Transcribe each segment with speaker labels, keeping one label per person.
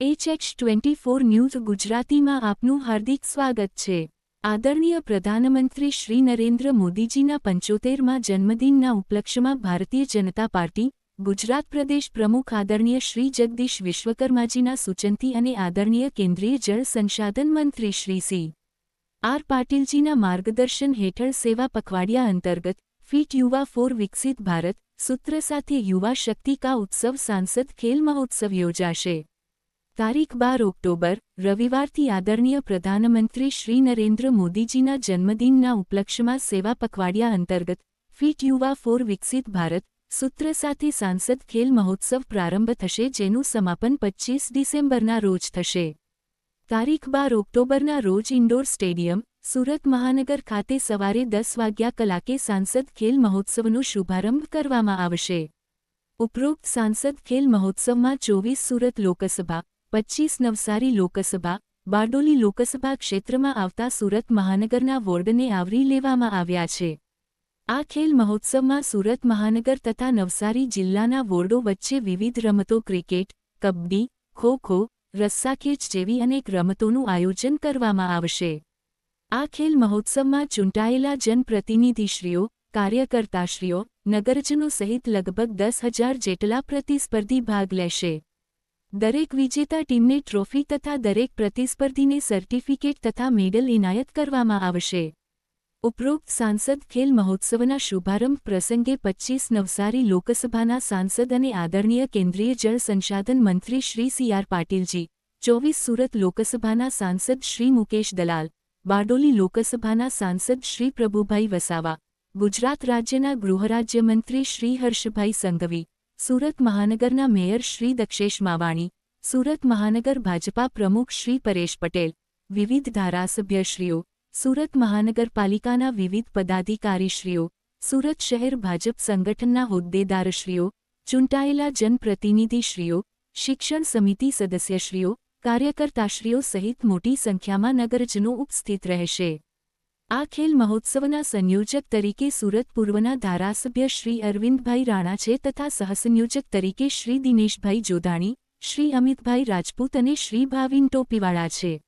Speaker 1: HX24 news ગુજરાતીમાં આપનું હાર્દિક સ્વાગત છે। આદરણીય પ્રધાનમંત્રી શ્રી નરેન્દ્ર મોદીજીના 75મા જન્મદિનના ઉપલક્ષ્યમાં ભારતીય જનતા પાર્ટી ગુજરાત પ્રદેશ પ્રમુખ આદરણીય શ્રી જગદીશ વિશ્વકર્માજીના સૂચનથી અને આદરણીય કેન્દ્રીય જળ સંસાધન મંત્રી શ્રી સી.આર. પાટીલજીના માર્ગદર્શન હેઠળ સેવા પખવાડિયા અંતર્ગત ફિટ યુવા ફોર વિકસિત ભારત સૂત્ર સાથે યુવા શક્તિ કા ઉત્સવ સાંસદ ખેલ મહોત્સવ યોજાશે। તારીખ 12 ઓક્ટોબર રવિવારથી આદરણીય પ્રધાનમંત્રી શ્રી નરેન્દ્ર મોદીજીના જન્મદિનના ઉપલક્ષ્યમાં સેવા પખવાડિયા અંતર્ગત ફિટ યુવા ફોર વિકસિત ભારત સૂત્ર સાથે સાંસદ ખેલ મહોત્સવ પ્રારંભ થશે, જેનું સમાપન 25 ડિસેમ્બરના રોજ થશે। તારીખ 12 ઓક્ટોબરના રોજ ઇન્ડોર સ્ટેડિયમ સુરત મહાનગર ખાતે સવારે 10 વાગ્યા કલાકે સાંસદ ખેલ મહોત્સવનો શુભારંભ કરવામાં આવશે। ઉપરોક્ત સાંસદ ખેલ મહોત્સવમાં 24 સુરત લોકસભા, 25 નવસારી લોકસભા, બારડોલી લોકસભા ક્ષેત્રમાં આવતા સુરત મહાનગરના વોર્ડને આવરી લેવામાં આવ્યા છે। આ ખેલ મહોત્સવમાં સુરત મહાનગર તથા નવસારી જિલ્લાના વોર્ડો વચ્ચે વિવિધ રમતો ક્રિકેટ, કબડ્ડી, ખો-ખો, રસ્સાખેંચ જેવી અનેક રમતોનું આયોજન કરવામાં આવશે। આ ખેલ મહોત્સવમાં ચૂંટાયેલા જનપ્રતિનિધિશ્રીઓ, કાર્યકર્તાશ્રીઓ, નગરજનો સહિત લગભગ 10,000 જેટલા પ્રતિસ્પર્ધી ભાગ લેશે। દરેક વિજેતા ટીમને ટ્રોફી તથા દરેક પ્રતિસ્પર્ધીને સર્ટિફિકેટ તથા મેડલ ઇનાયત કરવામાં આવશે। ઉપરોક્ત સાંસદ ખેલ મહોત્સવના શુભારંભ પ્રસંગે 25 નવસારી લોકસભાના સાંસદ અને આદરણીય કેન્દ્રીય જળ સંસાધન મંત્રી શ્રી સી.આર. પાટીલજી, 24 સુરત લોકસભાના સાંસદ શ્રી મુકેશ દલાલ, બારડોલી લોકસભાના સાંસદ શ્રી પ્રભુભાઈ વસાવા, ગુજરાત રાજ્યના ગૃહરાજ્યમંત્રી શ્રી હર્ષભાઈ સંઘવી, સુરત મહાનગરના મેયર શ્રી દક્ષેશ માવાણી, સુરત મહાનગર ભાજપા પ્રમુખ શ્રી પરેશ પટેલ, વિવિધ ધારાસભ્યશ્રીઓ, સુરત મહાનગરપાલિકાના વિવિધ પદાધિકારીશ્રીઓ, સુરત શહેર ભાજપ સંગઠનના હોદ્દેદારશ્રીઓ, ચૂંટાયેલા જનપ્રતિનિધિશ્રીઓ, શિક્ષણ સમિતિ સદસ્યશ્રીઓ, કાર્યકર્તાશ્રીઓ સહિત મોટી સંખ્યામાં નગરજનો ઉપસ્થિત રહેશે। આ ખેલ મહોત્સવના સંયોજક તરીકે સુરત પૂર્વના ધારાસભ્ય શ્રી અરવિંદભાઈ રાણા છે તથા સહસંયોજક તરીકે શ્રી દિનેશભાઈ જોધાણી, શ્રી અમિતભાઈ રાજપૂત અને શ્રી ભાવિન ટોપીવાળા છે।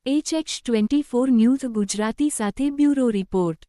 Speaker 1: HX24 ન્યૂઝ ગુજરાતી સાથે બ્યુરો રિપોર્ટ।